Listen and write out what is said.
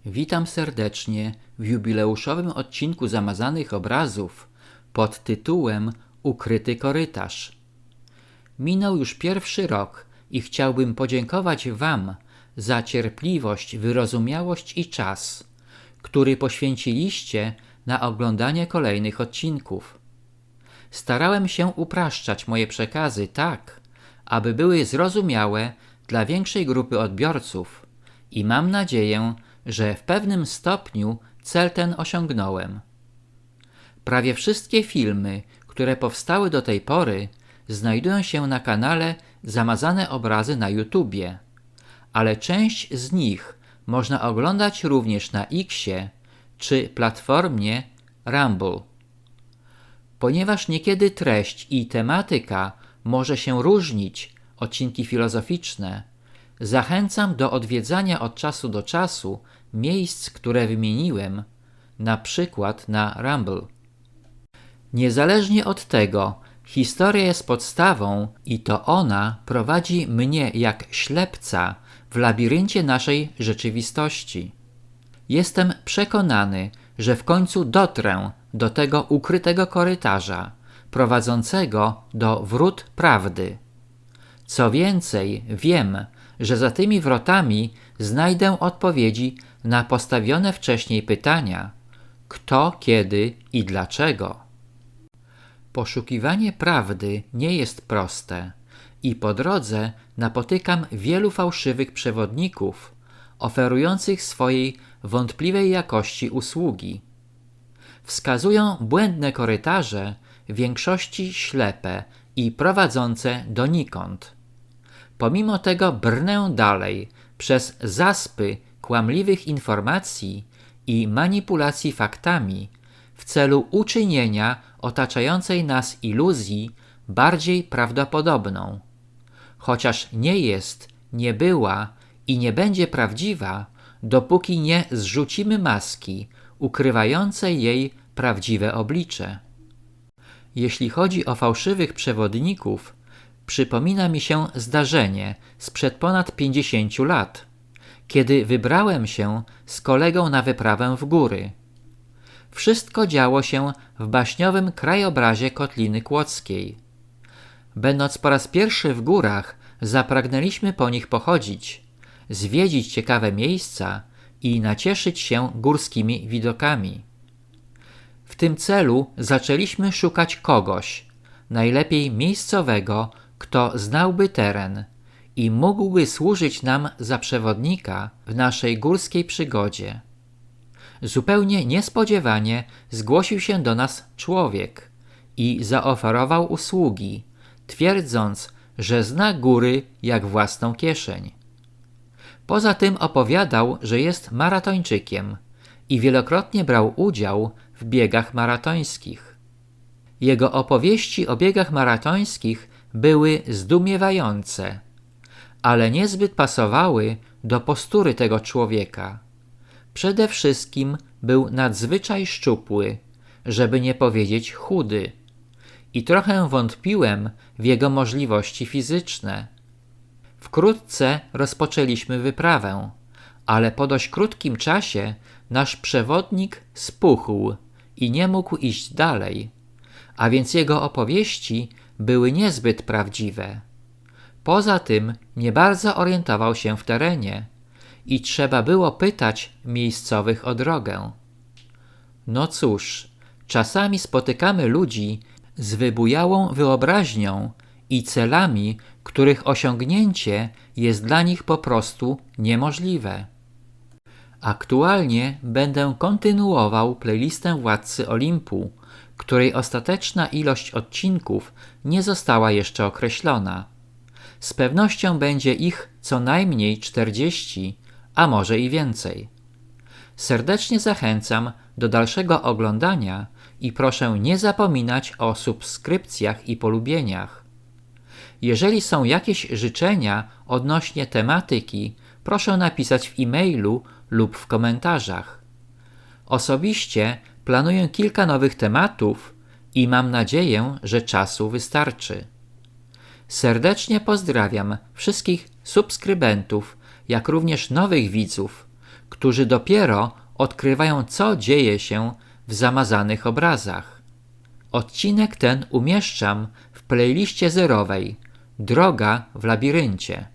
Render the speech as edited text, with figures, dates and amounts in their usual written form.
Witam serdecznie w jubileuszowym odcinku Zamazanych Obrazów pod tytułem Ukryty korytarz. Minął już pierwszy rok i chciałbym podziękować Wam za cierpliwość, wyrozumiałość i czas, który poświęciliście na oglądanie kolejnych odcinków. Starałem się upraszczać moje przekazy tak, aby były zrozumiałe dla większej grupy odbiorców i mam nadzieję, że w pewnym stopniu cel ten osiągnąłem. Prawie wszystkie filmy, które powstały do tej pory, znajdują się na kanale Zamazane Obrazy na YouTubie, ale część z nich można oglądać również na Xie czy platformie Rumble. Ponieważ niekiedy treść i tematyka może się różnić, odcinki filozoficzne, zachęcam do odwiedzania od czasu do czasu miejsc, które wymieniłem, na przykład na Rumble. Niezależnie od tego, historia jest podstawą i to ona prowadzi mnie jak ślepca w labiryncie naszej rzeczywistości. Jestem przekonany, że w końcu dotrę do tego ukrytego korytarza, prowadzącego do wrót prawdy. Co więcej, wiem, że za tymi wrotami znajdę odpowiedzi na postawione wcześniej pytania: kto, kiedy i dlaczego. Poszukiwanie prawdy nie jest proste i po drodze napotykam wielu fałszywych przewodników oferujących swojej wątpliwej jakości usługi. Wskazują błędne korytarze, w większości ślepe i prowadzące donikąd. Pomimo tego brnę dalej przez zaspy kłamliwych informacji i manipulacji faktami w celu uczynienia otaczającej nas iluzji bardziej prawdopodobną. Chociaż nie jest, nie była i nie będzie prawdziwa, dopóki nie zrzucimy maski ukrywającej jej prawdziwe oblicze. Jeśli chodzi o fałszywych przewodników, przypomina mi się zdarzenie sprzed ponad 50 lat, kiedy wybrałem się z kolegą na wyprawę w góry. Wszystko działo się w baśniowym krajobrazie Kotliny Kłodzkiej. Będąc po raz pierwszy w górach, zapragnęliśmy po nich pochodzić, zwiedzić ciekawe miejsca i nacieszyć się górskimi widokami. W tym celu zaczęliśmy szukać kogoś, najlepiej miejscowego, kto znałby teren i mógłby służyć nam za przewodnika w naszej górskiej przygodzie. Zupełnie niespodziewanie zgłosił się do nas człowiek i zaoferował usługi, twierdząc, że zna góry jak własną kieszeń. Poza tym opowiadał, że jest maratończykiem i wielokrotnie brał udział w biegach maratońskich. Jego opowieści o biegach maratońskich były zdumiewające, ale niezbyt pasowały do postury tego człowieka. Przede wszystkim był nadzwyczaj szczupły, żeby nie powiedzieć chudy, i trochę wątpiłem w jego możliwości fizyczne. Wkrótce rozpoczęliśmy wyprawę, ale po dość krótkim czasie nasz przewodnik spuchł i nie mógł iść dalej, a więc jego opowieści były niezbyt prawdziwe. Poza tym nie bardzo orientował się w terenie i trzeba było pytać miejscowych o drogę. No cóż, czasami spotykamy ludzi z wybujałą wyobraźnią i celami, których osiągnięcie jest dla nich po prostu niemożliwe. Aktualnie będę kontynuował playlistę Władcy Olimpu, której ostateczna ilość odcinków nie została jeszcze określona. Z pewnością będzie ich co najmniej 40, a może i więcej. Serdecznie zachęcam do dalszego oglądania i proszę nie zapominać o subskrypcjach i polubieniach. Jeżeli są jakieś życzenia odnośnie tematyki, proszę napisać w e-mailu lub w komentarzach. Osobiście planuję kilka nowych tematów i mam nadzieję, że czasu wystarczy. Serdecznie pozdrawiam wszystkich subskrybentów, jak również nowych widzów, którzy dopiero odkrywają, co dzieje się w zamazanych obrazach. Odcinek ten umieszczam w playliście zerowej Droga w labiryncie.